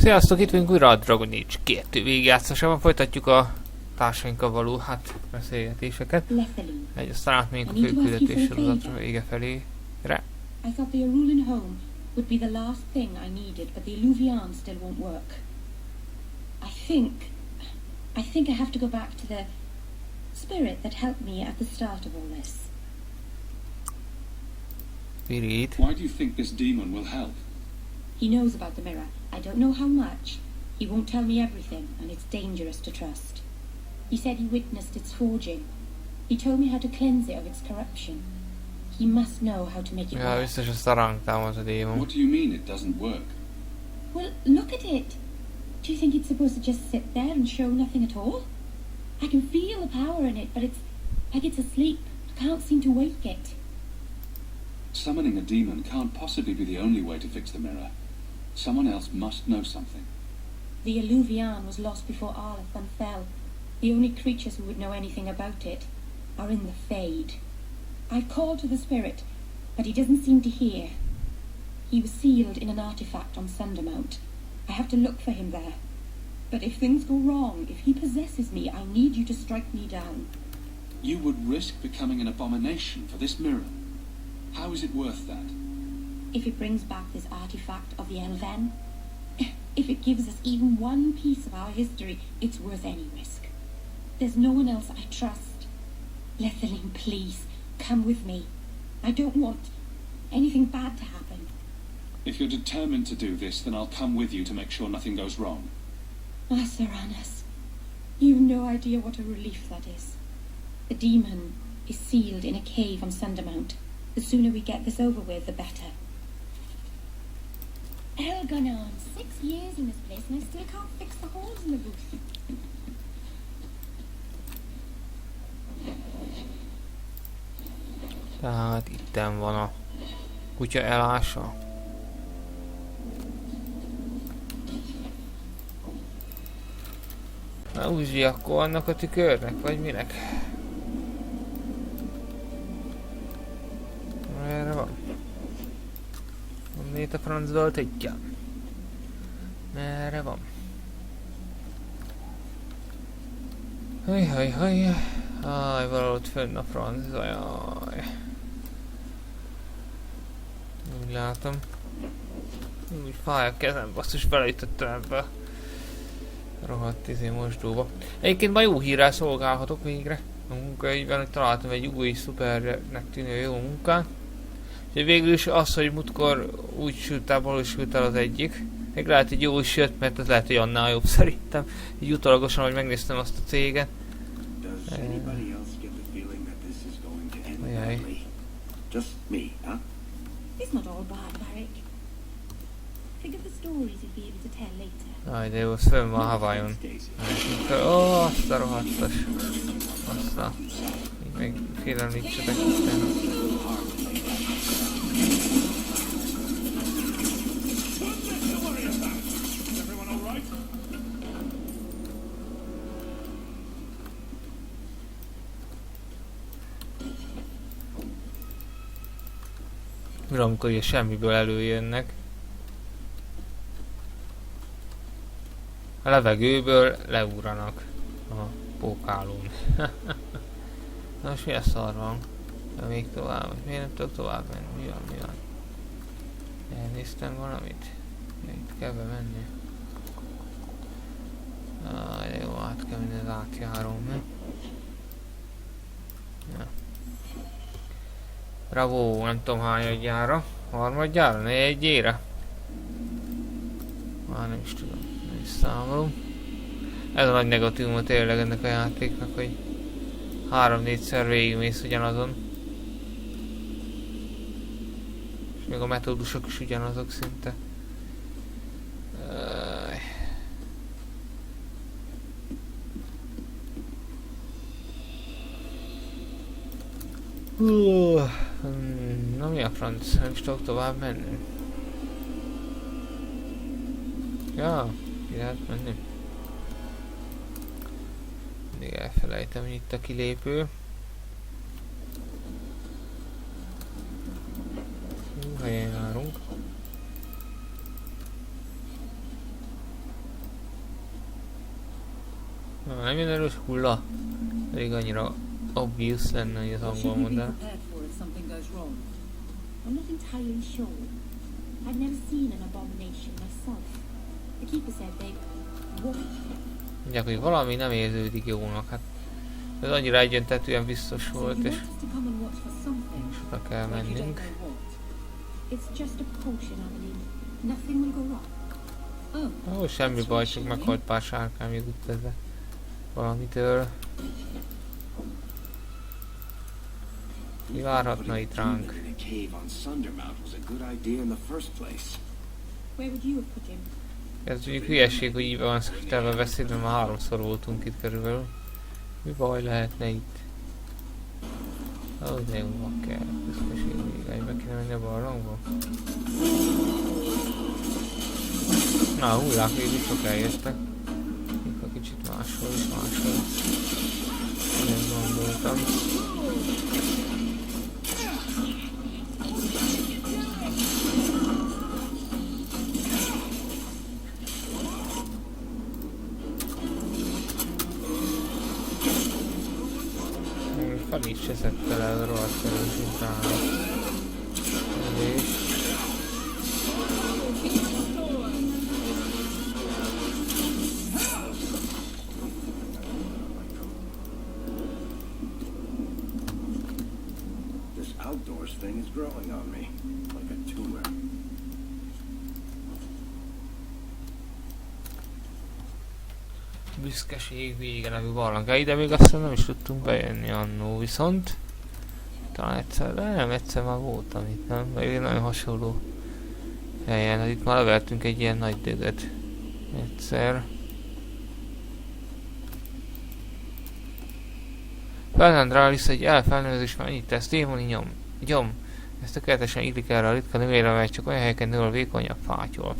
Sziasztok, itt vagyunk újra a Dragon Age 2 végigjátszásában. Folytatjuk a társainkkal való, beszélgetéseket. Aztán átmegyünk a főküldetés sorozatra vége felére. I thought the Arulan home would be the last thing I needed, but the Illuvian still won't work. I think I have to go back to the spirit that helped me at the start of all this. Spirit? Why do you think this demon will help? He knows about the mirror. I don't know how much. He won't tell me everything, and it's dangerous to trust. He said he witnessed its forging. He told me how to cleanse it of its corruption. He must know how to make it work. Biztos azt a rangtámad a démon. What do you mean it doesn't work? Well, look at it. Do you think it's supposed to just sit there and show nothing at all? I can feel the power in it, but it's like it's asleep. I can't seem to wake it. Summoning a demon can't possibly be the only way to fix the mirror. Someone else must know something. The Illuvian was lost before Arlathan fell. The only creatures who would know anything about it are in the Fade. I've called to the spirit, but he doesn't seem to hear. He was sealed in an artifact on Sundermount. I have to look for him there. But if things go wrong, if he possesses me, I need you to strike me down. You would risk becoming an abomination for this mirror. How is it worth that? If it brings back this artifact of the Elven, if it gives us even one piece of our history, it's worth any risk. There's no one else I trust. Lethaline, please, come with me. I don't want anything bad to happen. If you're determined to do this, then I'll come with you to make sure nothing goes wrong. Ah, Seranus, you've no idea what a relief that is. The demon is sealed in a cave on Sundermount. The sooner we get this over with, the better. Elganon, 6 years in this place and I still can't fix the holes in the roof. Tehát itten van a kutya elása. Na Uzsi, akkor annak a tükörnek, vagy minek? Erre van. Onnét a francba tudja. Erre van. Haj. Valahol ott fönn a franc, jaj. Úgy látom. Úgy fáj a kezem, basszus, beleütöttem ebbe a rohadt mosdóba. Egyébként ma jó hírrel szolgálhatok végre a munkaügyben, hogy találtam egy új szupernek tűnő jó munkát. Úgyhogy végül is az, hogy múltkor úgy sült el, valós sült el az egyik. Még lehet, hogy jó is jött, mert ez lehet, hogy annál jobb szerintem. Így utolagosan, hogy megnéztem azt a céget. Ajaj. Aj, de jó, az fönn van Hawaiion. Ó, azt a rohadtas. Azt a... Még félemlítsetek utána. Amikor ugye semmiből előjönnek. A levegőből leúranak a pókálón. Na most milyen szar van? De még tovább, miért nem tudok tovább menni? Mi van? Elnéztem valamit? Itt kell bemenni. De jó, át kell menni az átjárón, mi? Ja. Bravo, nem tudom hányadjára. Harmadjára? Negyedjére? Már nem is tudom. Nem is számolom. Ez a nagy negatívuma tényleg ennek a játéknak, hogy 3-4-szer végigmész ugyanazon. És még a metódusok is ugyanazok szinte. Na mi a franc? Nem is tudok tovább menni. Ja, ki lehet menni. Mindig elfelejtem, hogy itt a kilépő. Helyen járunk. Nem jön erős hulla? Pedig annyira obvious lenne, hogy az What angol should we be mondaná. prepared for if something goes wrong? I'm not entirely sure. I've never seen an abomination myself. The keeper said they worked. Mondják, hogy valami nem érződik jónak, hát ez annyira egyöntetően biztos So volt, you és want us to come and watch for something, és oda kell but you don't mennünk. know what. It's just a potion, I believe. Nothing will go wrong. Oh, Ó, semmi baj, csak meghalt pár sárkány még útvezet valamitől. Mi várhatna itt ránk? In a cave on Sundermount was a good idea in the first place. Where would you have put him? Ez mondjuk hülyeség, hogy így van szüktelve beszédben, már 3-szor voltunk itt körülbelül. Mi baj lehetne itt? Ó, de jó, bakker. Büszkeség még egybe kéne menni a barlangba. Na, a hullák végül csak eljöttek. Még a kicsit máshol is máshol. Én gondoltam. Fel is cseszett el rohadt erős utána. És... This outdoors thing is growing on me, like a tumor. Büszkeség vége nevű barlang. Ide még aztán nem is tudtunk bejönni annó, viszont talán egyszer, de nem, egyszer már voltam itt, nem? Vagy egy nagyon hasonló helyen, hát itt már leveltünk egy ilyen nagy dögöt egyszer. Fernandrális egy elfelnevezés már annyit tesz, démoni gyom. Ez tökéletesen illik erre a ritka növényre, amely csak olyan helyeken nő a vékonyabb fátyol.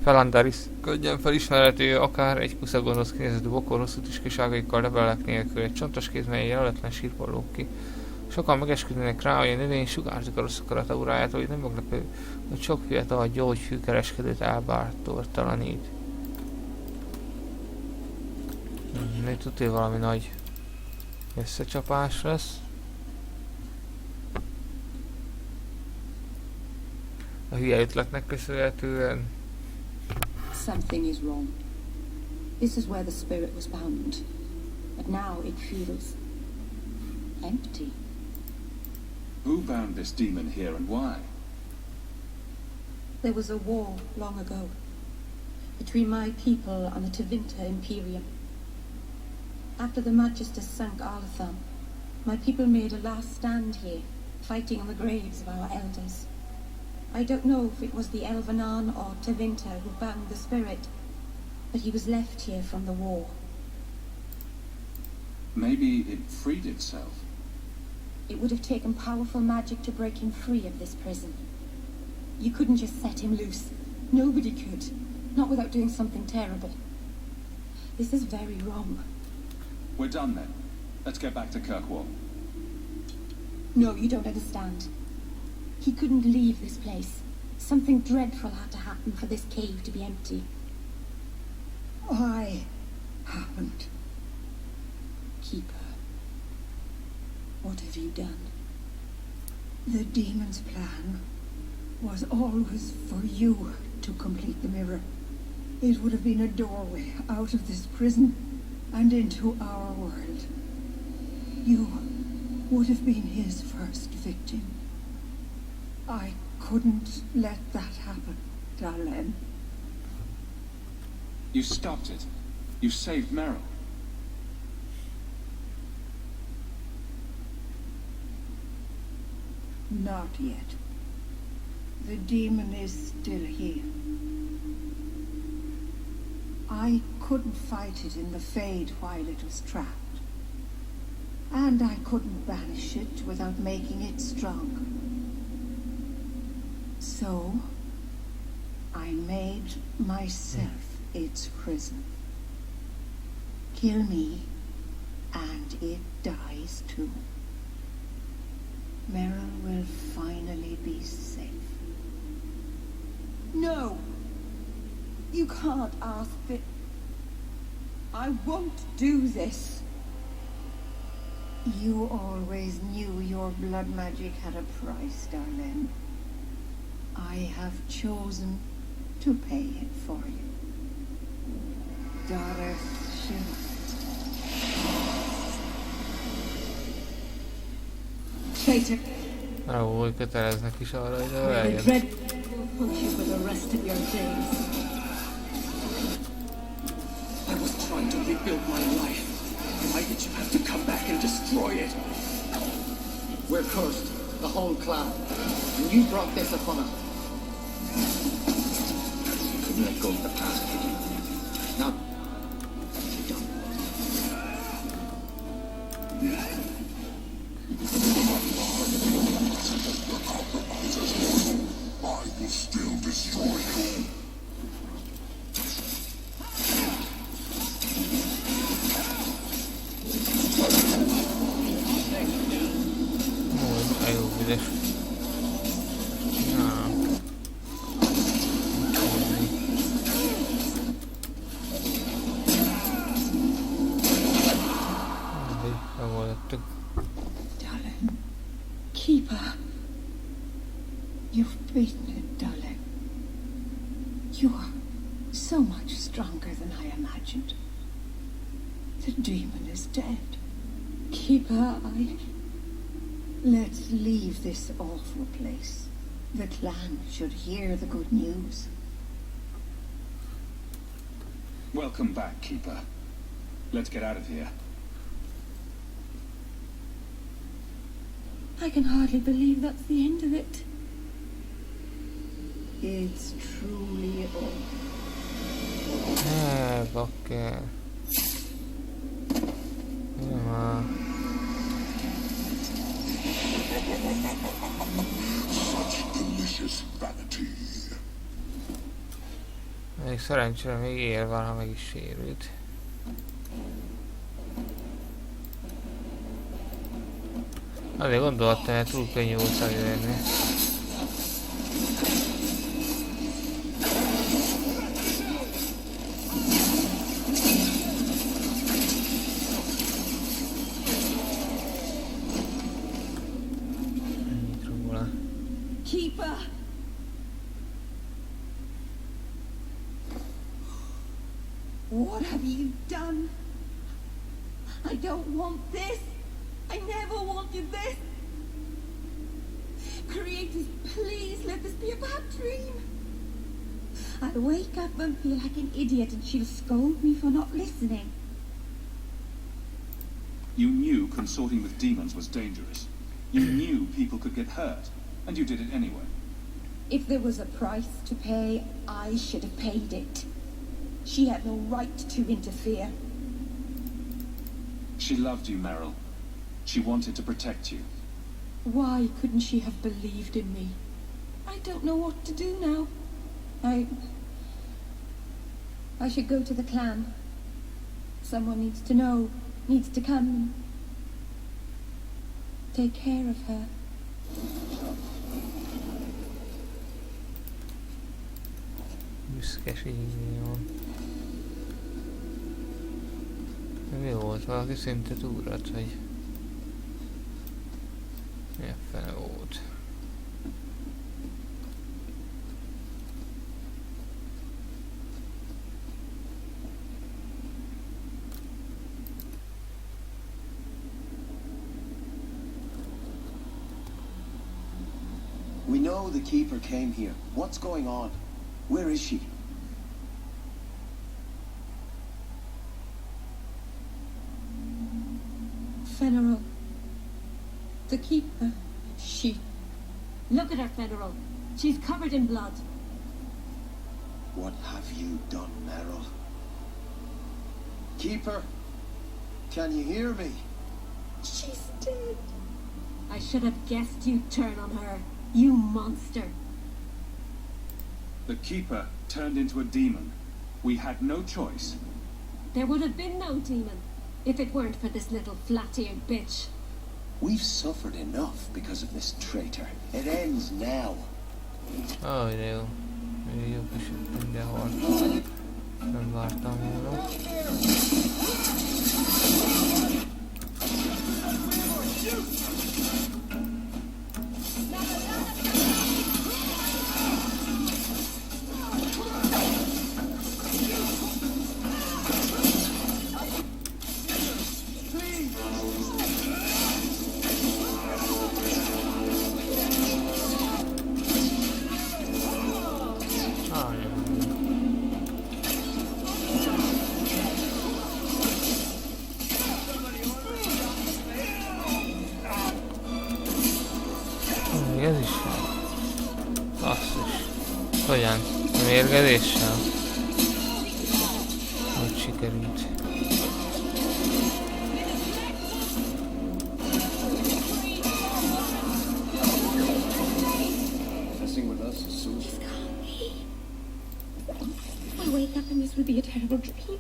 Felandaris könnyen felismerhető, akár egy kusza gonosz kinézetű bokor, hosszú tüskéságaikkal, levelek nélkül, egy csontos kéz, mely jelenetlen sírból lóg ki. Sokan megesküdnek rá, hogy a növény sugárzik a rossz akarat aurájától, hogy nem meglepő, hogy sok fiatal gyógyfű kereskedőt elbátortalanít. Még tudja, valami nagy összecsapás lesz. A hülye ötletnek köszönhetően. Something is wrong. This is where the spirit was bound. But now it feels empty. Who bound this demon here and why? There was a war long ago between my people and the Tevinter Imperium. After the Magister sank Arlathan, my people made a last stand here, fighting on the graves of our elders. I don't know if it was the Elvenan or Tevinter who bound the spirit, but he was left here from the war. Maybe it freed itself. It would have taken powerful magic to break him free of this prison. You couldn't just set him loose. Nobody could. Not without doing something terrible. This is very wrong. We're done then. Let's get back to Kirkwall. No, you don't understand. He couldn't leave this place. Something dreadful had to happen for this cave to be empty. Why happened? Keeper, what have you done? The demon's plan was always for you to complete the mirror. It would have been a doorway out of this prison and into our world. You would have been his first victim. I couldn't let that happen, Darlene. You stopped it. You saved Merrill. Not yet. The demon is still here. I couldn't fight it in the Fade while it was trapped. And I couldn't banish it without making it strong. So, I made myself its prison. Kill me, and it dies too. Merrill will finally be safe. No! You can't ask that. I won't do this. You always knew your blood magic had a price, darling. I have chosen to pay it for you. Daughter, traitor. Úgy köteleznek is arra, hogy The eljön. dread will haunt you for the rest of your days. I was trying to rebuild my life. Why did you have to come back and destroy it? We're cursed, the whole clan. And you brought this upon us. You couldn't let go of the past, could you? Now, you're done. I will still destroy you. Jó, üdes. Na. Megoldottuk. Darling. Keeper. You've beaten it, darling. You are so much stronger than I imagined. The demon is dead. Keeper, Let's leave this awful place. The clan should hear the good news. Welcome back, Keeper. Let's get out of here. I can hardly believe that's the end of it. It's truly over. Bakker. Ja. Such delicious vanity. Még szerencsére még él van, ha meg is sérült. Azért gondoltam, hogy túl könnyű volt elérni. Ennyit róla. Keeper! What have you done? I don't want this. I never wanted this. Creators, please let this be a bad dream. I'll wake up and feel like an idiot and she'll scold me for not listening. You knew consorting with demons was dangerous. You knew people could get hurt, and you did it anyway. If there was a price to pay, I should have paid it. She had no right to interfere. She loved you, Meryl. She wanted to protect you. Why couldn't she have believed in me? I don't know what to do now. I should go to the clan. Someone needs to know, needs to come and take care of her. Büszkeségnél van. Mi volt? Valaki szinte túrat, hogy... Milyen fene volt? We know the Keeper came here. What's going on? Where is she? Fenneral. The Keeper. She. Look at her, Federal. She's covered in blood. What have you done, Meryl? Keeper, can you hear me? She's dead. I should have guessed you'd turn on her. You monster. The Keeper turned into a demon. We had no choice. There would have been no demon if it weren't for this little flat-eared bitch. We've suffered enough because of this traitor. It ends now. Aj, de jó. Jó kis mindenhol. Nem vártam volna. Hogyan? A mérgezéssel? Hogy sikerült? I'll wake up and this will be a terrible dream.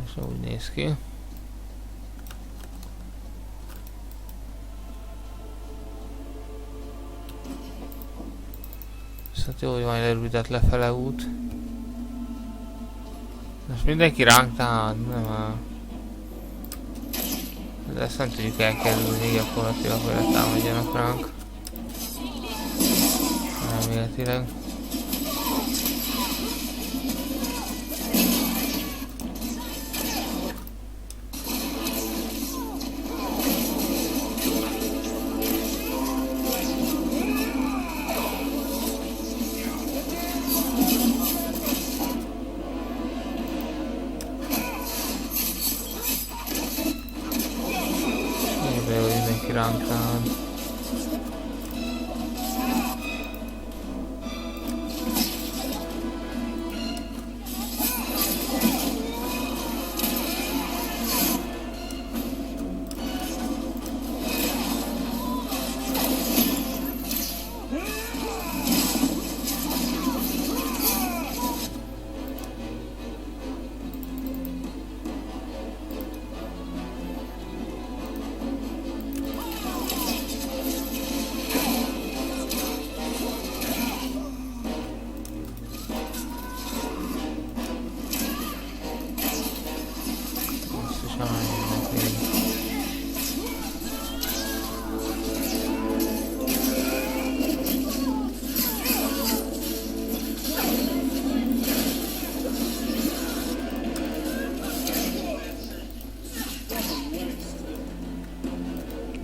És úgy néz ki. Viszont jó, hogy van lerújtott lefele út. Most mindenki ránk támad, nem áll. De ezt nem tudjuk elkerülni gyakorlatilag, hogy letámadjanak ránk. Reméletileg. Ránk támad.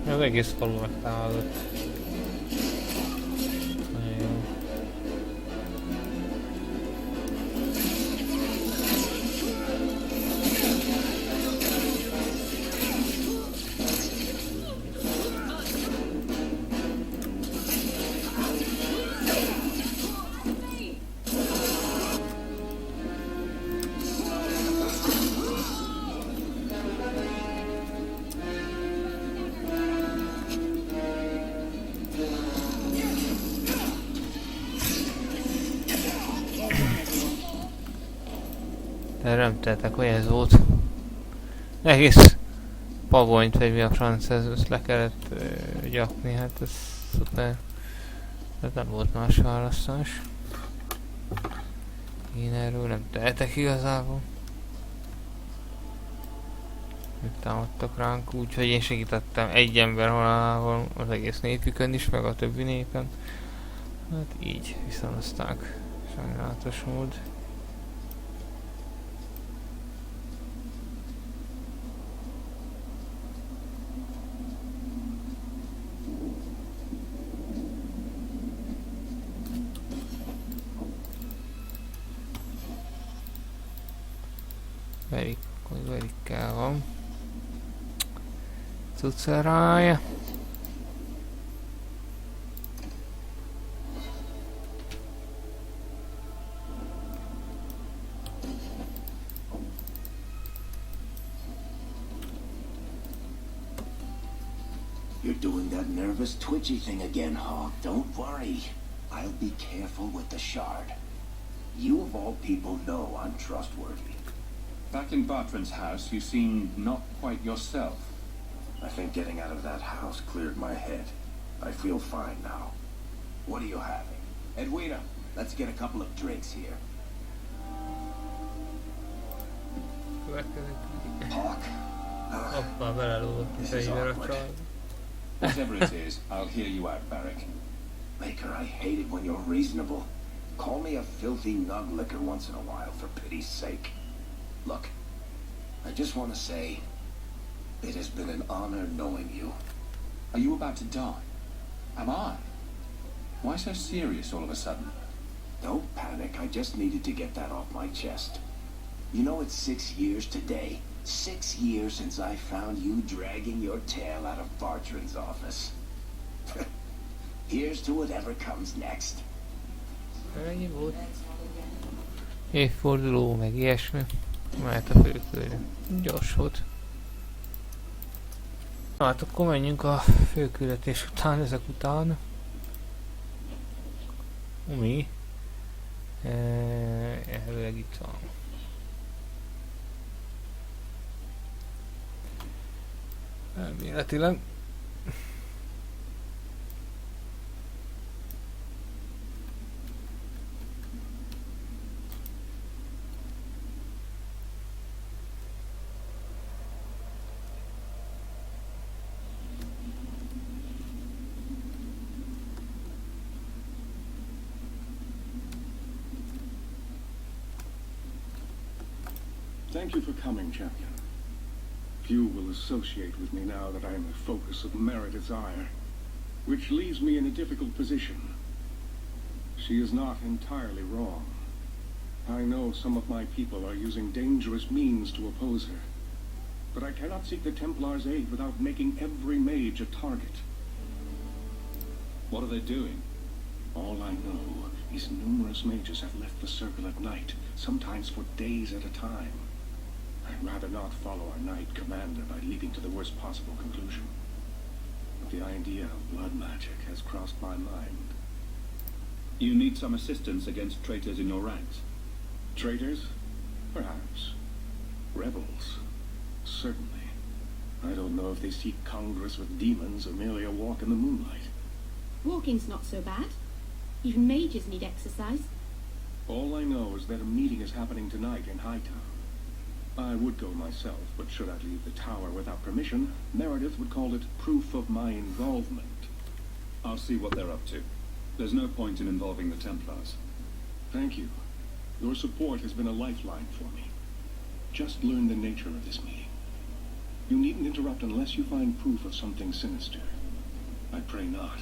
Az egész falu megtámadott. Nagyon jó. De nem tettek, hogy ez volt. Egész pagonyt, vagy mi a franc, ezt le kellett gyakni, hát ez szuper. Ez nem volt más választás. Én erről nem tehetek igazából. Támadtak ránk, úgyhogy én segítettem egy ember halálával az egész népükön is, meg a többi népen. Hát így viszonozták. Sajnálatos mód. Verikkel van. Cucerája. You're doing that nervous, twitchy thing again, Hawk. Don't worry. I'll be careful with the shard. You of all people know I'm trustworthy. Back in Bartran's house, you seemed not quite yourself. I think getting out of that house cleared my head. I feel fine now. What are you having? Edwina, let's get a couple of drinks here. Hawk. Hoppá, belelógott a fegyver a csal. Whatever it is, I'll hear you out, Barrick. Maker, I hate it when you're reasonable. Call me a filthy nug licker once in a while, for pity's sake. Look, I just want to say, it has been an honor knowing you. Are you about to die? Am I? Why so serious all of a sudden? Don't panic, I just needed to get that off my chest. You know, it's 6 years today. 6 years since I found you dragging your tail out of Bartran's office. Here's to whatever comes next. Ennyi volt. Évforduló, meg ilyesmi. Mehet a főkörre. Gyors volt. Hát akkor menjünk a főküldetés után, ezek után. Mi? Elvileg itt van. Elméletileg. Thank you for coming, champion. Few will associate with me now that I am the focus of Meredith's ire, which leaves me in a difficult position. She is not entirely wrong. I know some of my people are using dangerous means to oppose her, but I cannot seek the Templars' aid without making every mage a target. What are they doing? All I know is numerous mages have left the circle at night, sometimes for days at a time. I'd rather not follow our knight commander by leaping to the worst possible conclusion. But the idea of blood magic has crossed my mind. You need some assistance against traitors in your ranks. Traitors? Perhaps. Rebels? Certainly. I don't know if they seek congress with demons or merely a walk in the moonlight. Walking's not so bad. Even mages need exercise. All I know is that a meeting is happening tonight in Hightown. I would go myself, but should I leave the tower without permission, Meredith would call it proof of my involvement. I'll see what they're up to. There's no point in involving the Templars. Thank you. Your support has been a lifeline for me. Just learn the nature of this meeting. You needn't interrupt unless you find proof of something sinister. I pray not,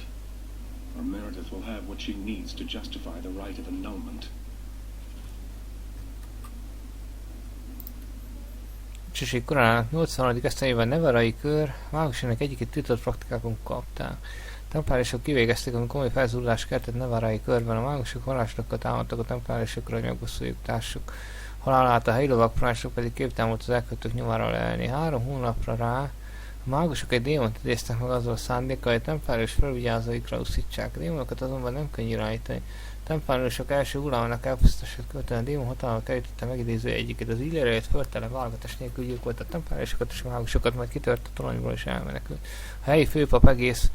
or Meredith will have what she needs to justify the right of annulment. Csiség korának 80. esztendejében Neverai kör mágusának egyik tiltott praktikákon kapták. Templárisok kivégezték, amikor komoly felzúdulás keltett Neverai körben. A mágusok halálosokkal támadtak a templárisokra, hogy megbosszuljuk társuk halálát, a helyi lovagparancsnok pedig képtelen volt az elkötők nyomára leelni. 3 hónapra rá a mágusok egy démont idéztek meg azzal a szándékkal, hogy templárius felvigyázóikra uszítsák. A démonokat azonban nem könnyű irányítani. Templáriusok első hullámának elpusztítását követően a démon hatalma kerítette megidéző egyiket. Az illére jött földtelen válogatás nélkül gyilkolt a templáriusokat és a mágusokat, majd kitört a toronyból és elmenekült. A helyi főpap egész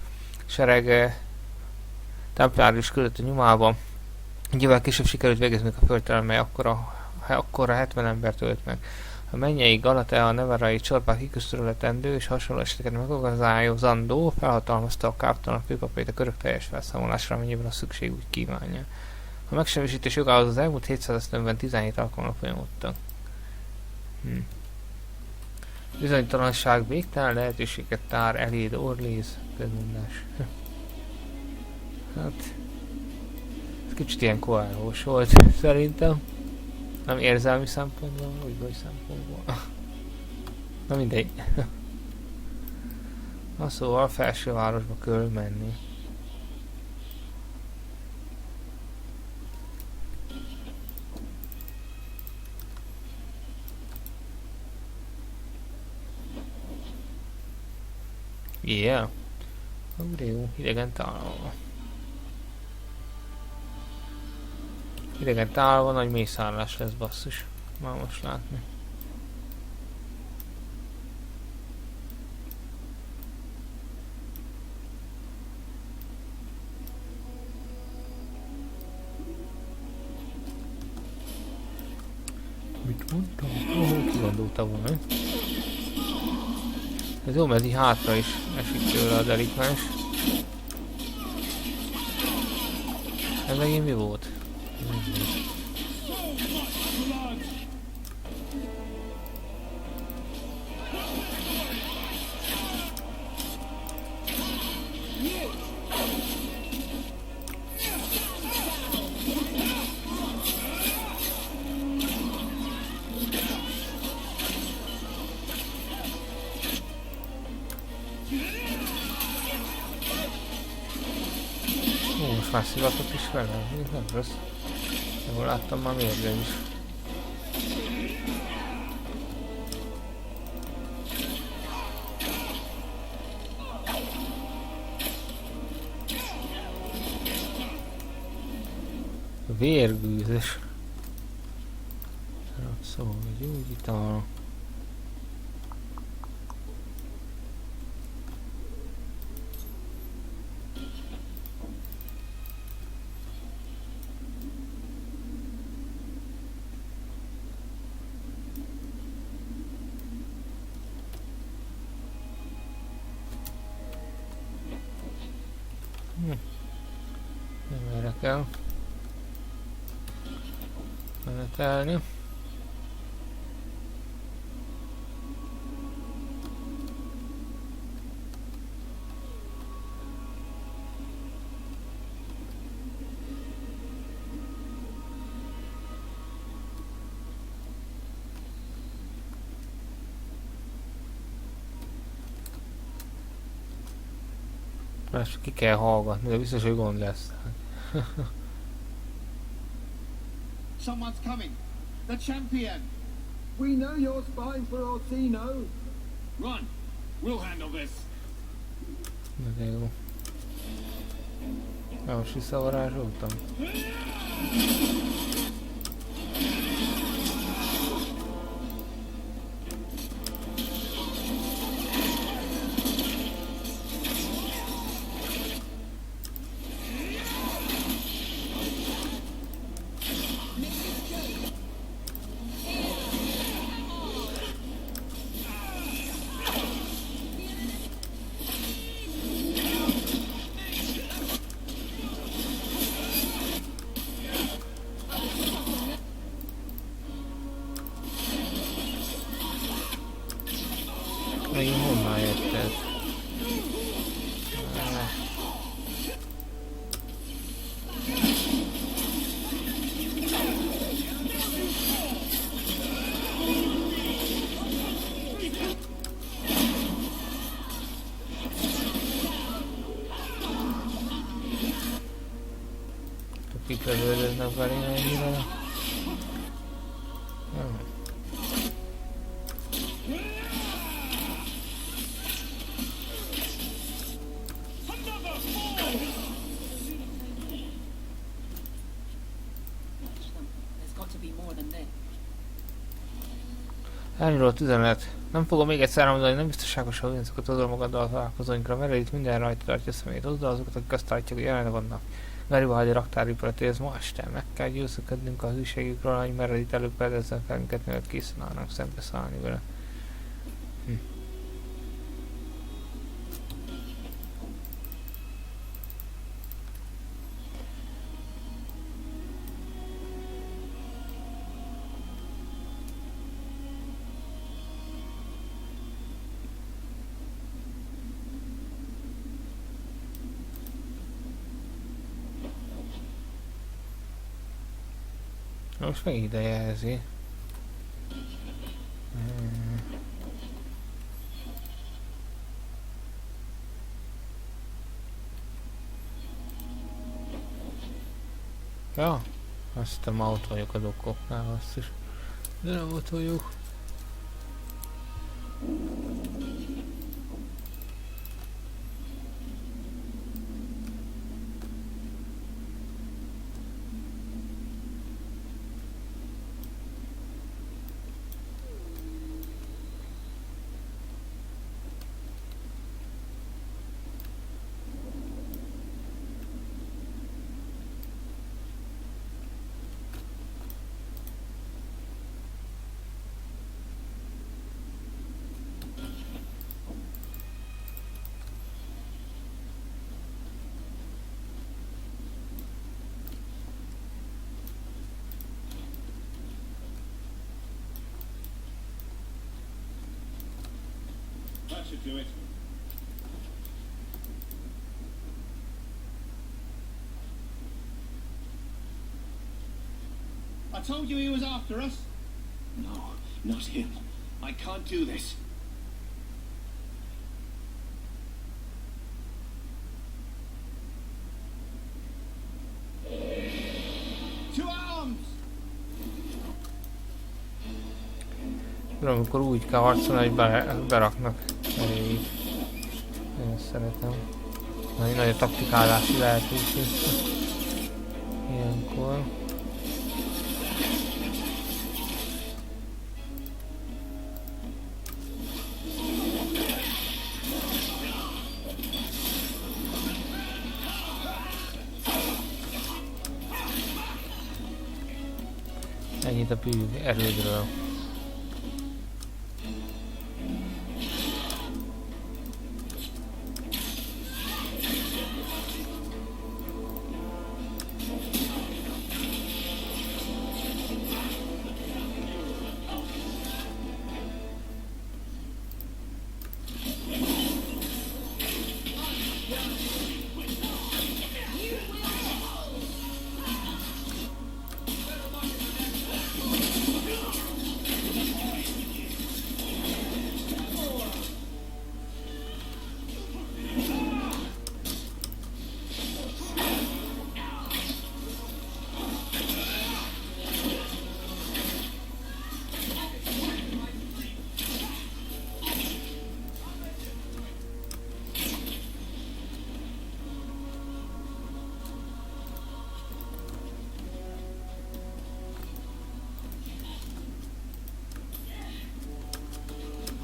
sereg templárius küldött a nyomába. Egyébként később sikerült végezni a földtelen, mely akkora 70 embert ölt meg. A mennyei Galatea, a neverai csorpák kiküszörületendő és hasonló eseteket megorganizáló felhatalmazta a káptalan főpapait a körök teljes felszámolásra, amennyiben a szükség úgy kívánja. A megsemmisítés jogához az elmúlt 700 esztendőben 17 alkalommal folyamodtak. Bizonytalanság végtelen lehetőséget tár eléd Orléz közmondás. Hát ez kicsit ilyen koálhós volt szerintem. Nem érzelmi szempontból, úgy szempontból. Na mindegy. Na szóval felsővárosba kell menni. Yeah. De jó, idegen találva. Idegen találva nagy mészárlás lesz, basszus. Már most látni. Mit mondtam? Kigondolta volna. Ez jó, mert így hátra is esik tőle a delikvens. Ez megint mi volt? már szivatott is vele, nem rossz. Jól láttam már mérge is. Vérgűzös. Szóval gyógyítal. Nem erre kell menetelni. Most ki kell hallgatni, de biztos, hogy gond lesz. Someone's coming. The champion. We know you're spying for Orsino. Run. We'll handle this. De jó. Most visszavarázsoltam. Megint honnan jött ez? Kik lövődöznek belé ennyire? Jó. Elnyúlott üzenet. Nem fogom még egyszer mondani, nem biztonságos, hogy ugyanazokat oda magaddal találkozóinkra, mert itt minden rajta tartja a személyt. Oda azokat, akik azt állítják, hogy jelen vannak. Gariba hagy a raktáripart, ez ma este. Meg kell győzködnünk a hűségükről, hogy Meredith előpedezzen fel minket, mielőtt készen állnak szembeszállni vele. Most meg ide jelzi. Ja, azt hiszem már ott vagyok a dokkoknál, azt is. De nem ott vagyok. That should do it. I told you he was after us. No, not him. I can't do this. Tudom, amikor úgy kell harcolni, hogy beraknak elég. Én szeretem. Nagy a taktikálási lehetőség. Ilyenkor. Ennyit a bűv erődről.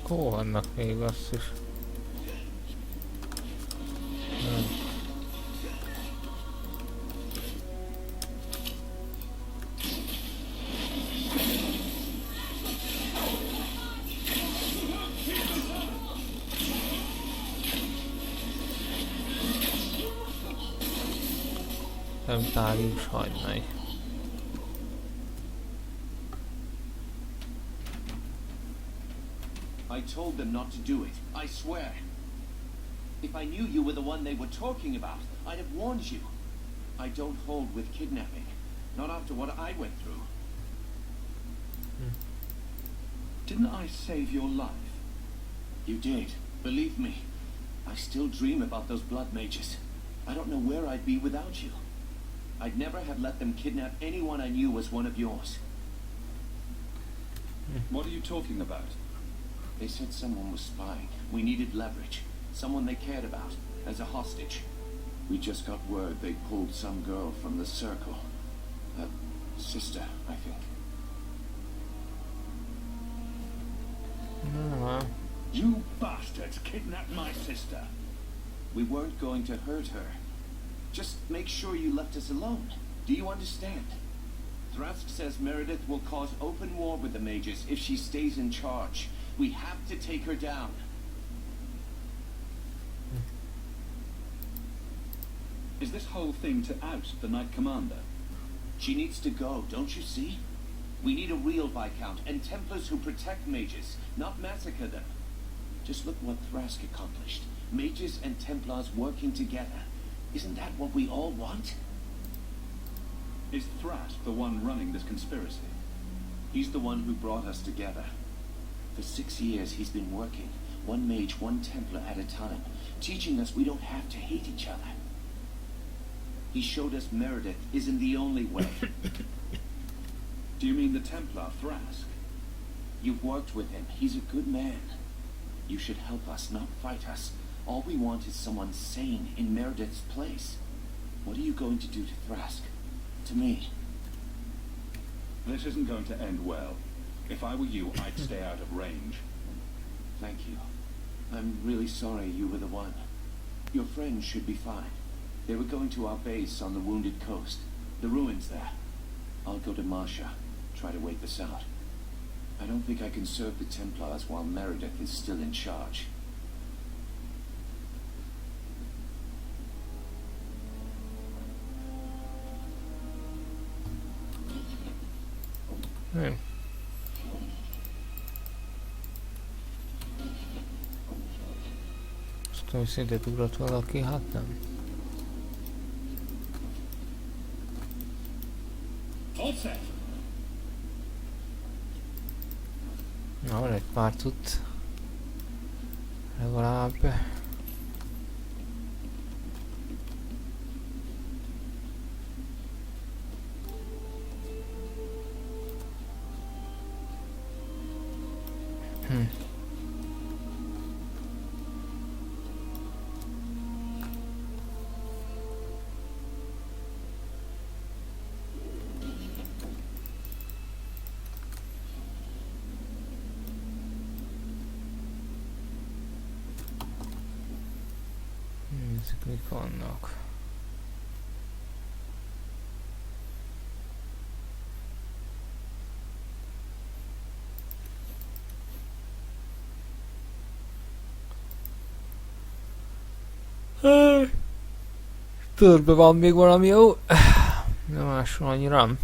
Hol vannak még azt is? Nem tárgyus hagyni. I told them not to do it, I swear. If I knew you were the one they were talking about, I'd have warned you. I don't hold with kidnapping. Not after what I went through. Didn't I save your life? You did. Believe me. I still dream about those blood mages. I don't know where I'd be without you. I'd never have let them kidnap anyone I knew was one of yours. What are you talking about? They said someone was spying. We needed leverage. Someone they cared about, as a hostage. We just got word they pulled some girl from the circle. A sister, I think. You bastards kidnapped my sister. We weren't going to hurt her. Just make sure you left us alone. Do you understand? Thrask says Meredith will cause open war with the mages if she stays in charge. We have to take her down. Is this whole thing to oust the Knight Commander? She needs to go, don't you see? We need a real Viscount and Templars who protect mages, not massacre them. Just look what Thrask accomplished. Mages and Templars working together. Isn't that what we all want? Is Thrask the one running this conspiracy? He's the one who brought us together. For 6 years he's been working, one mage, one Templar at a time, teaching us we don't have to hate each other. He showed us Meredith isn't the only way. Do you mean the Templar, Thrask? You've worked with him. He's a good man. You should help us, not fight us. All we want is someone sane in Meredith's place. What are you going to do to Thrask? To me? This isn't going to end well. If I were you, I'd stay out of range. Thank you. I'm really sorry you were the one. Your friends should be fine. They were going to our base on the Wounded Coast. The ruins there. I'll go to Marsha. Try to wait this out. I don't think I can serve the Templars while Meredith is still in charge. Azt tudom, hogy szintén ugrott valaki, hát nem. Na, van egy pár cucc. Legalább. mik vannak? Törbe van még valami jó? Nem máshol annyira.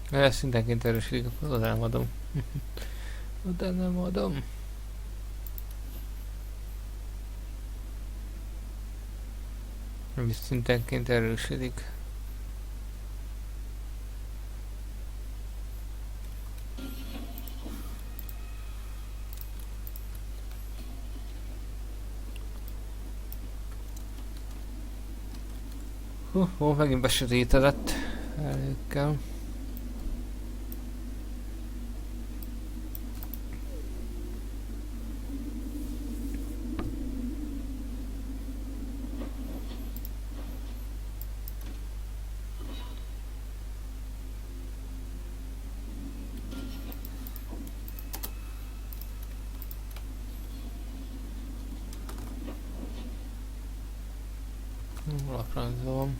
Ezt szintenként erősítik, akkor oda nem adom. Oda nem adom. Nem is szintenként erősödik. Megint besötétedett előkkel. Hol a francba van?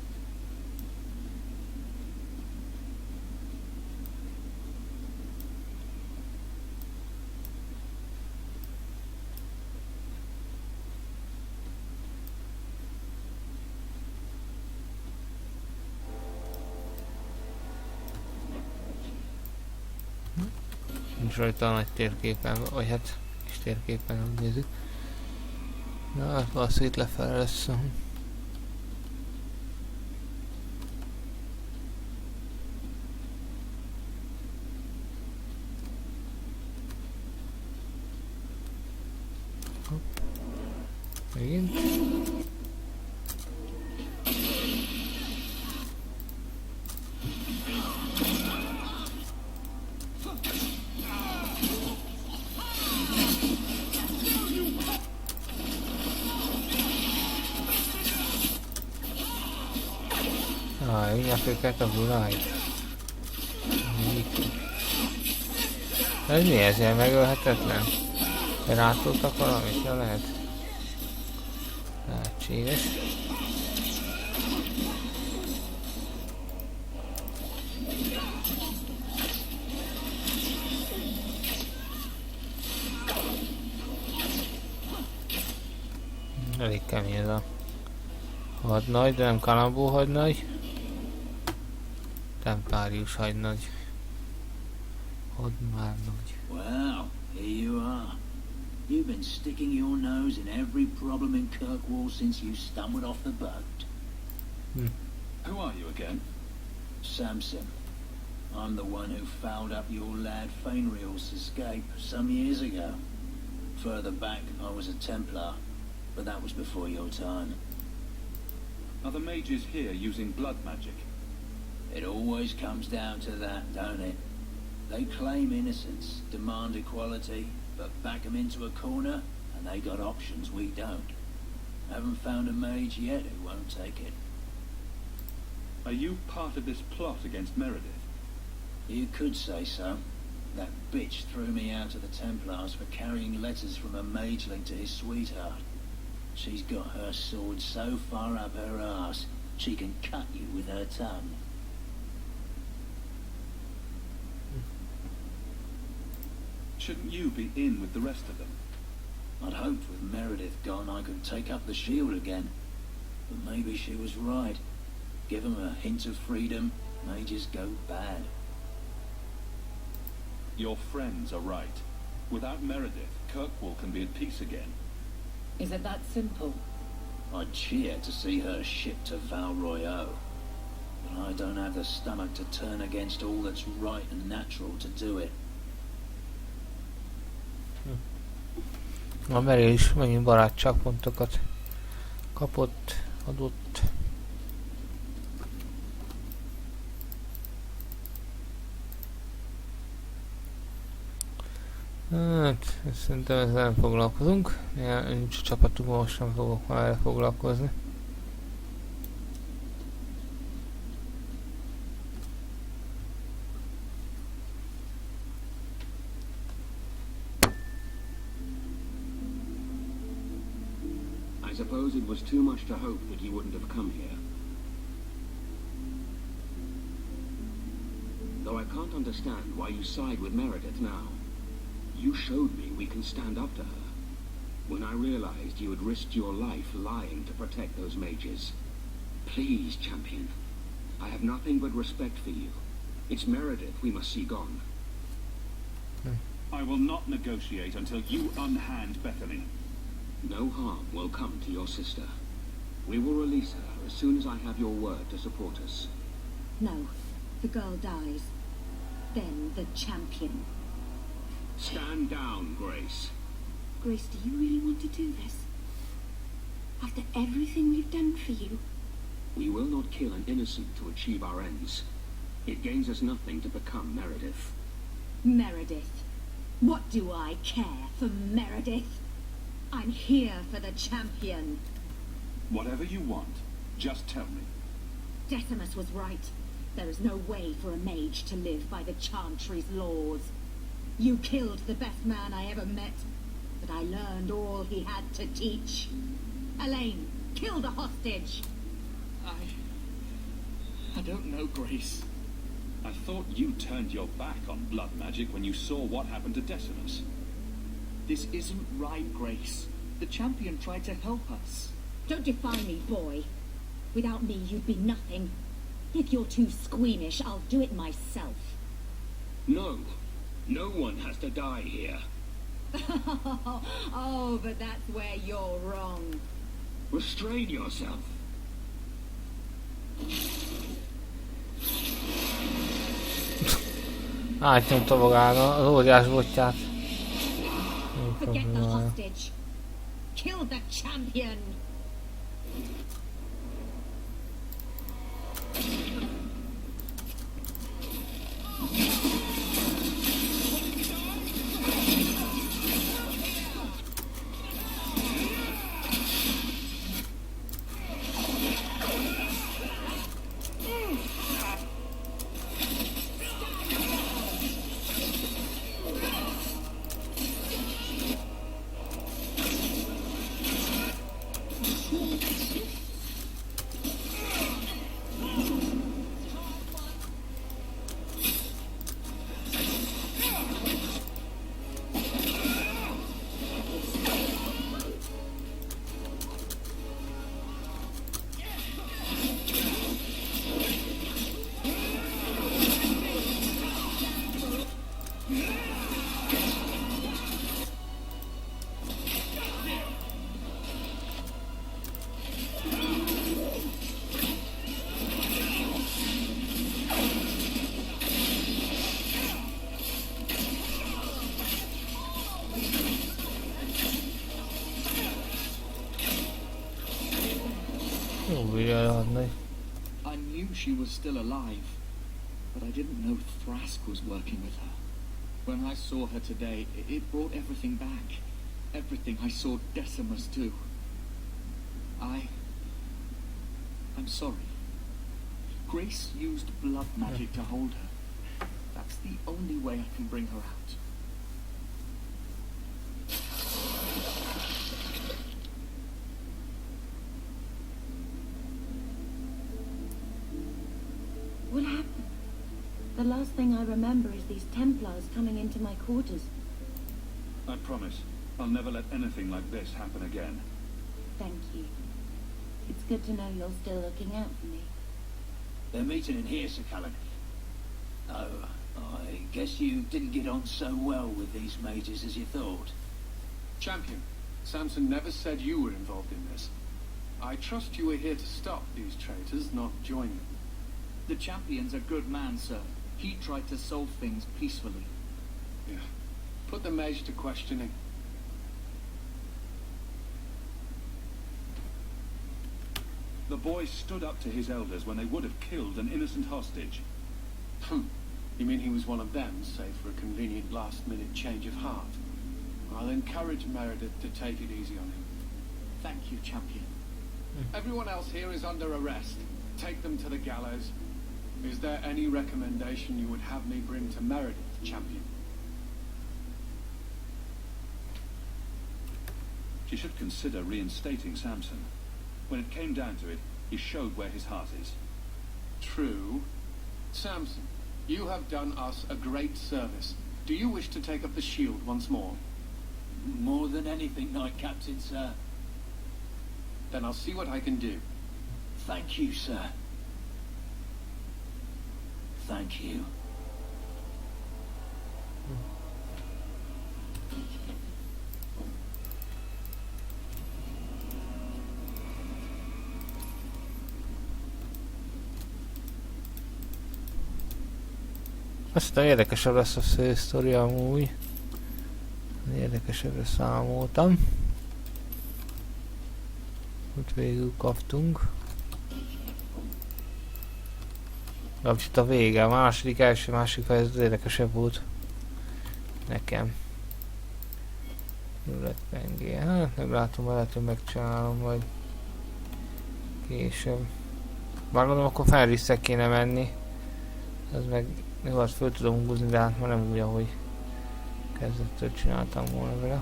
Nincs rajta a nagy térképen, vagy hát kis térképen, úgy nézzük. Na, hát valószínűleg itt lefele lesz. Megint. Mindjárt őket a buláit. Ez mi ezért megölhetetlen? Rátoltak valamit? Ja, lehet. Lehetséges. Elég kemény ez a hadnagy, de nem kalambó hadnagy. Templárius hadnagy. Hadmárnagy. Well, here you are. You've been sticking your nose in every problem in Kirkwall since you stumbled off the boat. Who are you again? Samson. I'm the one who fouled up your lad Fainriel's escape some years ago. Further back, I was a Templar, but that was before your time. Are the mages here using blood magic? It always comes down to that, don't it? They claim innocence, demand equality, but back them into a corner, and they got options we don't. Haven't found a mage yet who won't take it. Are you part of this plot against Meredith? You could say so. That bitch threw me out of the Templars for carrying letters from a mageling to his sweetheart. She's got her sword so far up her arse, she can cut you with her tongue. Shouldn't you be in with the rest of them? I'd hoped with Meredith gone I could take up the shield again. But maybe she was right. Give them a hint of freedom, mages go bad. Your friends are right. Without Meredith, Kirkwall can be at peace again. Is it that simple? I'd cheer to see her shipped to Val Royeaux. But I don't have the stomach to turn against all that's right and natural to do it. A Meryl is megint barátságpontokat kapott, adott. Hát, szerintem ezzel nem foglalkozunk. Nincs a csapatunkban, most nem fogok már erre foglalkozni. I suppose it was too much to hope that you wouldn't have come here. Though I can't understand why you side with Meredith now. You showed me we can stand up to her. When I realized you had risked your life lying to protect those mages. Please, champion. I have nothing but respect for you. It's Meredith we must see gone. I will not negotiate until you unhand Bethany. No harm will come to your sister. We will release her as soon as I have your word to support us. No. The girl dies. Then the champion. Stand down, Grace. Grace, do you really want to do this? After everything we've done for you? We will not kill an innocent to achieve our ends. It gains us nothing to become Meredith. Meredith? What do I care for Meredith? I'm here for the champion. Whatever you want, just tell me. Decimus was right. There is no way for a mage to live by the Chantry's laws. You killed the best man I ever met, but I learned all he had to teach. Elaine, kill the hostage! I don't know, Grace. I thought you turned your back on blood magic when you saw what happened to Decimus. This isn't right, Grace. The champion tried to help us. Don't defy me, boy. Without me, you'd be nothing. If you're too squeamish, I'll do it myself. No. No one has to die here. Oh, but that's where you're wrong. Restrain yourself. Átnyomta magára az óriás botját. Forget the hostage. Kill the champion. I knew she was still alive, but I didn't know Thrask was working with her. When I saw her today, it brought everything back. Everything I saw Decimus do. I'm sorry. Grace used blood magic to hold her. That's the only way I can bring her out. What happened? The last thing I remember is these Templars coming into my quarters. I promise, I'll never let anything like this happen again. Thank you. It's good to know you're still looking out for me. They're meeting in here, Sir Cullen. Oh, I guess you didn't get on so well with these mages as you thought. Champion, Samson never said you were involved in this. I trust you were here to stop these traitors, not join them. The champion's a good man, sir. He tried to solve things peacefully. Yeah. Put the mage to questioning. The boy stood up to his elders when they would have killed an innocent hostage. You mean he was one of them, save for a convenient last-minute change of heart? I'll encourage Meredith to take it easy on him. Thank you, champion. Everyone else here is under arrest. Take them to the gallows. Is there any recommendation you would have me bring to Meredith, champion? She should consider reinstating Samson. When it came down to it, he showed where his heart is. True. Samson, you have done us a great service. Do you wish to take up the shield once more? More than anything, Knight Captain, sir. Then I'll see what I can do. Thank you, sir. Thank you. Aztán érdekesebb lesz a fősztori amúgy. Érdekesebbre számoltam. Úgy végül kaptunk. Legalábbis itt a vége, a második, másik fejezet érdekesebb volt. Nekem. Pengé. Hát nem látom, lehet, hogy megcsinálom majd később. Már gondolom, akkor fel vissza kéne menni. Ez meg jó, azt föl tudom húzni, de hát már nem úgy, ahogy kezdettől csináltam volna vele.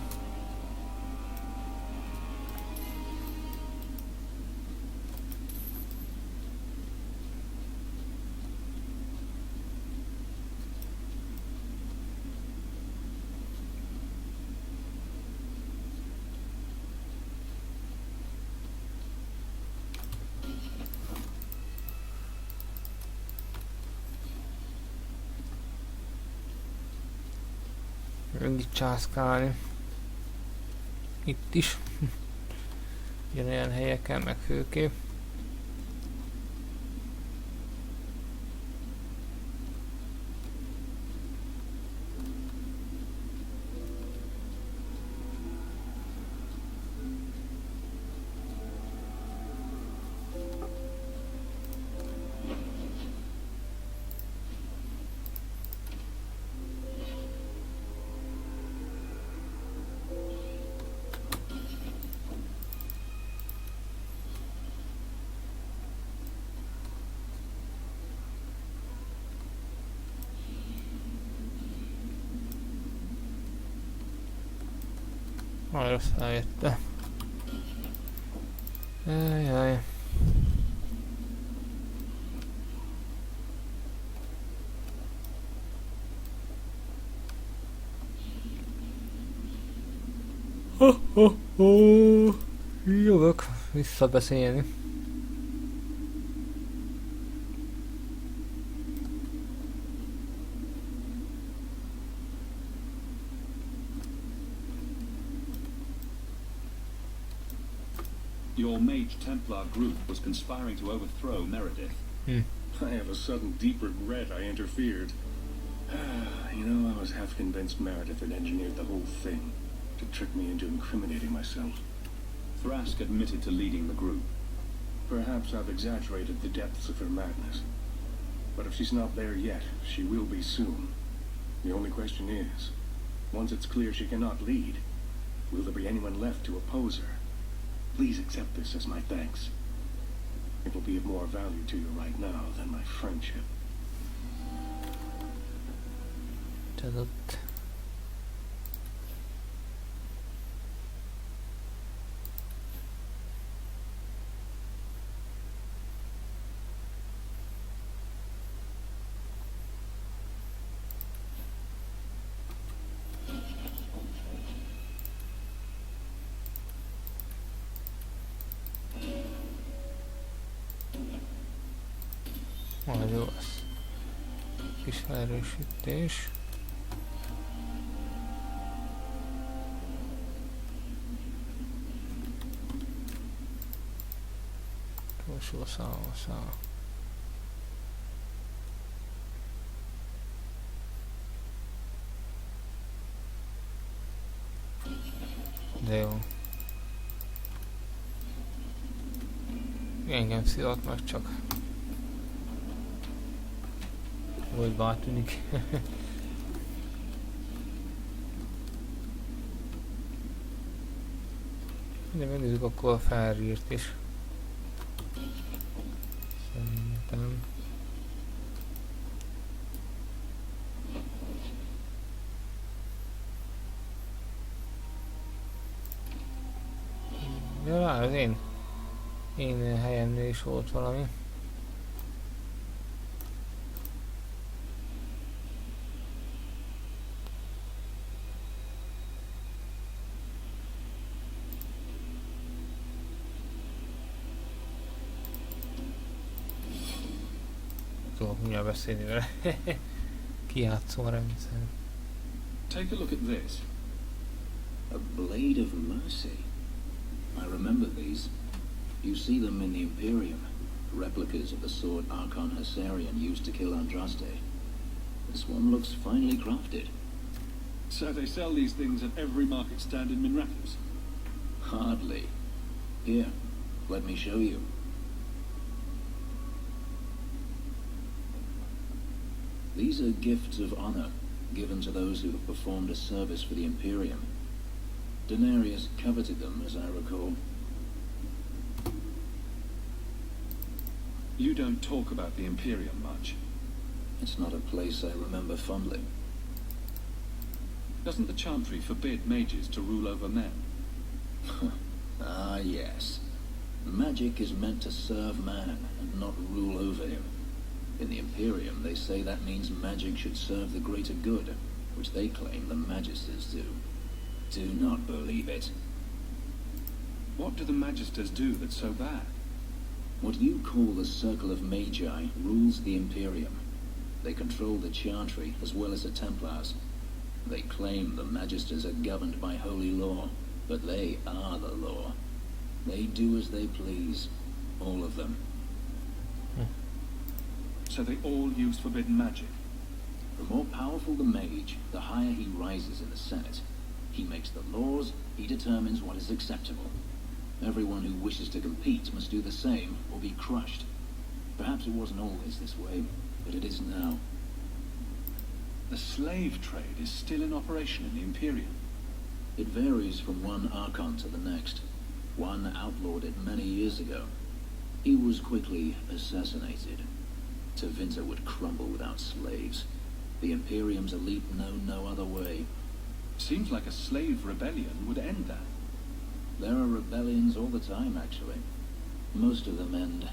Itt császkálni. Itt is. Ugyanolyan helyeken, meg főképp. Arra szálljötte. Jaj. Jövök visszabeszélni. Your Mage Templar group was conspiring to overthrow Meredith. I have a sudden deep regret I interfered. You know, I was half convinced Meredith had engineered the whole thing to trick me into incriminating myself. Thrask admitted to leading the group. Perhaps I've exaggerated the depths of her madness. But if she's not there yet, she will be soon. The only question is, once it's clear she cannot lead, will there be anyone left to oppose her? Please accept this as my thanks. It will be of more value to you right now than my friendship. Tudott. Majd jó lesz. Kis felerősítés. Utolsó szám. De jó. Engem szívott meg csak. Vagy bátűnik. De megnézzük akkor a felírt is. Szerintem. Ja, az én helyemnél is volt valami. Tudok mindjárt beszélni vele. Kijátszom a rendszer. Take a look at this. A blade of mercy. I remember these. You see them in the Imperium. Replicas of the sword Archon Hessarian used to kill Andraste. This one looks finely crafted. So they sell these things at every market stand in Minrathous? Hardly. Here, let me show you. These are gifts of honor, given to those who have performed a service for the Imperium. Daenerys coveted them, as I recall. You don't talk about the Imperium much. It's not a place I remember fondly. Doesn't the Chantry forbid mages to rule over men? Ah, yes. Magic is meant to serve man and not rule over him. In the Imperium, they say that means magic should serve the greater good, which they claim the Magisters do. Do not believe it. What do the Magisters do that's so bad? What you call the Circle of Magi rules the Imperium. They control the Chantry as well as the Templars. They claim the Magisters are governed by holy law, but they are the law. They do as they please, all of them. So they all use forbidden magic? The more powerful the mage, the higher he rises in the Senate. He makes the laws, he determines what is acceptable. Everyone who wishes to compete must do the same or be crushed. Perhaps it wasn't always this way, but it is now. The slave trade is still in operation in the Imperium? It varies from one Archon to the next. One outlawed it many years ago. He was quickly assassinated. Tevinter would crumble without slaves. The Imperium's elite know no other way. Seems like a slave rebellion would end that. There are rebellions all the time, actually. Most of them end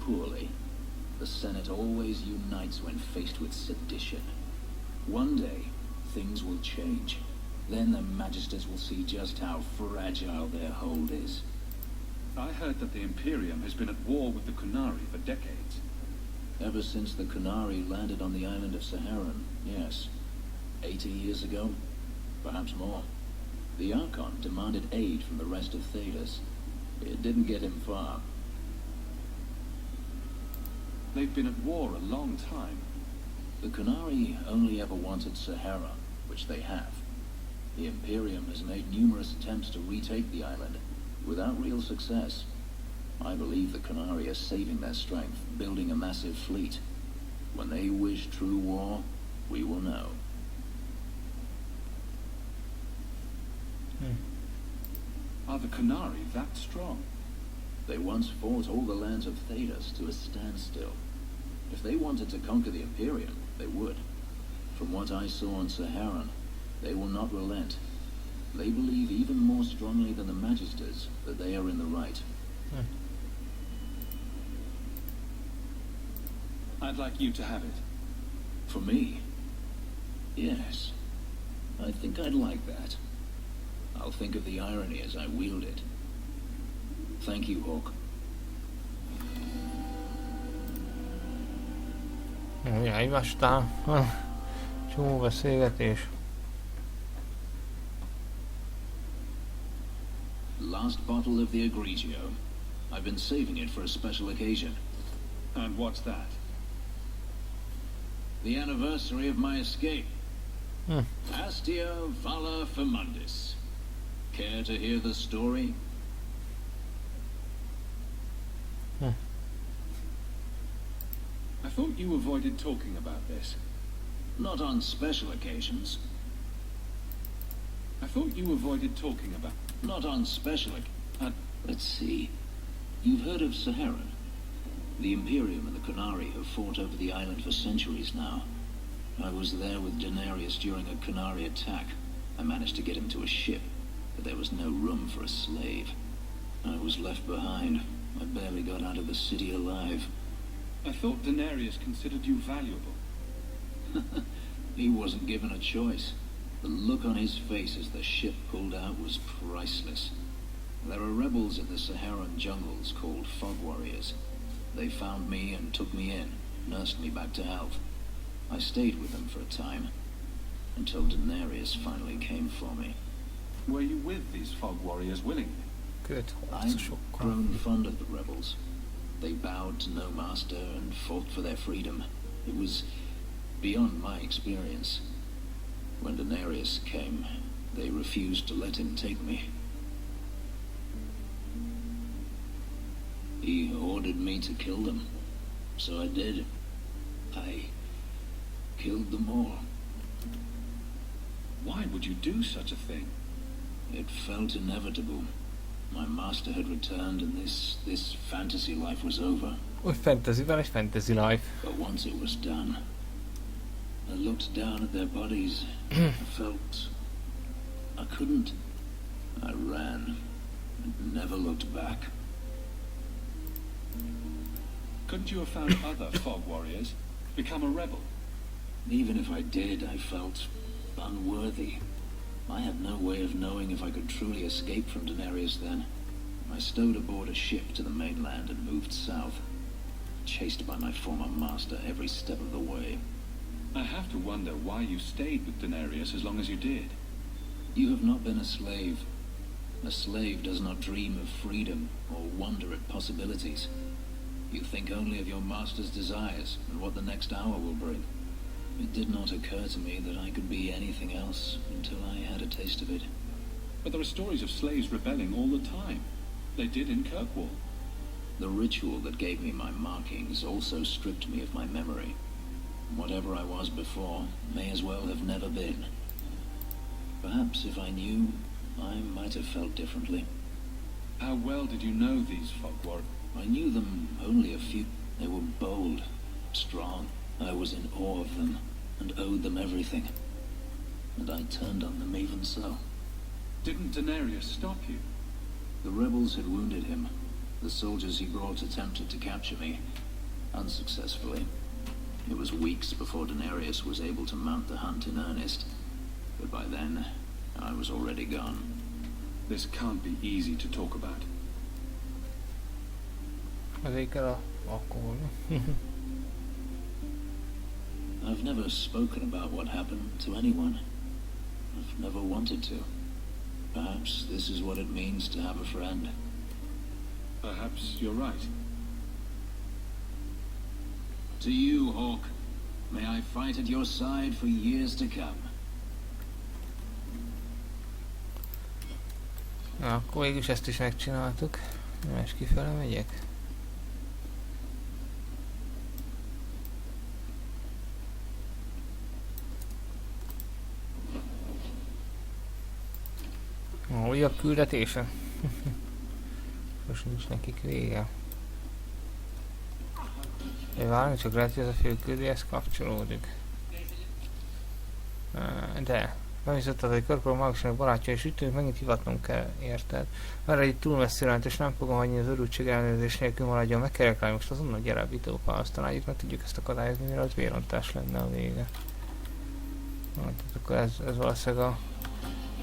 poorly. The Senate always unites when faced with sedition. One day, things will change. Then the Magisters will see just how fragile their hold is. I heard that the Imperium has been at war with the Qunari for decades. Ever since the Qunari landed on the island of Saharan, yes. 80 years ago? Perhaps more. The Archon demanded aid from the rest of Thedas. It didn't get him far. They've been at war a long time. The Qunari only ever wanted Sahara, which they have. The Imperium has made numerous attempts to retake the island, without real success. I believe the Qunari are saving their strength, building a massive fleet. When they wish true war, we will know. Are the Qunari that strong? They once fought all the lands of Thedas to a standstill. If they wanted to conquer the Imperium, they would. From what I saw on Saharan, they will not relent. They believe even more strongly than the Magisters that they are in the right. I'd like you to have it. For me? Yes. I think I'd like that. I'll think of the irony as I wield it. Thank you, Hawk. Egymás után. Csomó beszélgetés. Last bottle of the Egregio. I've been saving it for a special occasion. And what's that? The anniversary of my escape. Astia Vala Firmundis. Care to hear the story? I thought you avoided talking about this. Not on special occasions. I thought you avoided talking about... Not on special Let's see. You've heard of Sahara? The Imperium and the Qunari have fought over the island for centuries now. I was there with Daenerys during a Qunari attack. I managed to get him to a ship, but there was no room for a slave. I was left behind. I barely got out of the city alive. I thought Daenerys considered you valuable. He wasn't given a choice. The look on his face as the ship pulled out was priceless. There are rebels in the Saharan jungles called Fog Warriors. They found me and took me in, nursed me back to health. I stayed with them for a time, until Daenerys finally came for me. Were you with these Fog Warriors willingly? Good. I've grown fond of the rebels. They bowed to no master and fought for their freedom. It was beyond my experience. When Daenerys came, they refused to let him take me. He ordered me to kill them, so I did. I killed them all. Why would you do such a thing? It felt inevitable. My master had returned and this fantasy life was over. Úgy fantasyvel egy fantasy life. But once it was done, I looked down at their bodies. I felt I couldn't. I ran and never looked back. Couldn't you have found other Fog Warriors? Become a rebel? Even if I did, I felt unworthy. I had no way of knowing if I could truly escape from Daenerys then. I stowed aboard a ship to the mainland and moved south, chased by my former master every step of the way. I have to wonder why you stayed with Daenerys as long as you did. You have not been a slave. A slave does not dream of freedom or wonder at possibilities. You think only of your master's desires and what the next hour will bring. It did not occur to me that I could be anything else until I had a taste of it. But there are stories of slaves rebelling all the time. They did in Kirkwall. The ritual that gave me my markings also stripped me of my memory. Whatever I was before may as well have never been. Perhaps if I knew, I might have felt differently. How well did you know these Fog Warriors? I knew them only a few. They were bold, strong. I was in awe of them and owed them everything. And I turned on them even so. Didn't Daenerys stop you? The rebels had wounded him. The soldiers he brought attempted to capture me, unsuccessfully. It was weeks before Daenerys was able to mount the hunt in earnest. But by then, I was already gone. This can't be easy to talk about. Azért kell a alkohol. I've never spoken about what happened to anyone. I've never wanted to. Perhaps this is what it means to have a friend. Perhaps you're right. To you, Hawk. May I fight at your side for years to come. Na, akkor végülis ezt is megcsináltuk. És kifele megyek. Újabb küldetése? Most nincs nekik vége. Várjunk, csak lehet, hogy ez a főküldéhez kapcsolódik. De beviszont az, hogy Körkor Magasnak barátja és ütőnk, megint hivatnunk kell, érted? Mert itt túl messzire ment, és nem fogom hagyni az örültség ellenőrzés nélkül maradjon, meg kell rá most azonnal gyere a videóba, aztán álljuk, meg tudjuk ezt akadályozni, mire az vérontás lenne a vége. Tehát akkor ez valószínűleg a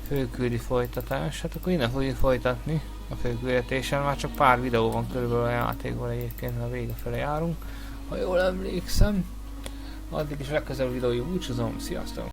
főküldi folytatás, hát akkor innen fogjuk folytatni a főküldetésen, már csak pár videó van körülbelül a játékból egyébként, a vége felé járunk, ha jól emlékszem. Addig is legközelebb videóig búcsúzom, sziasztok!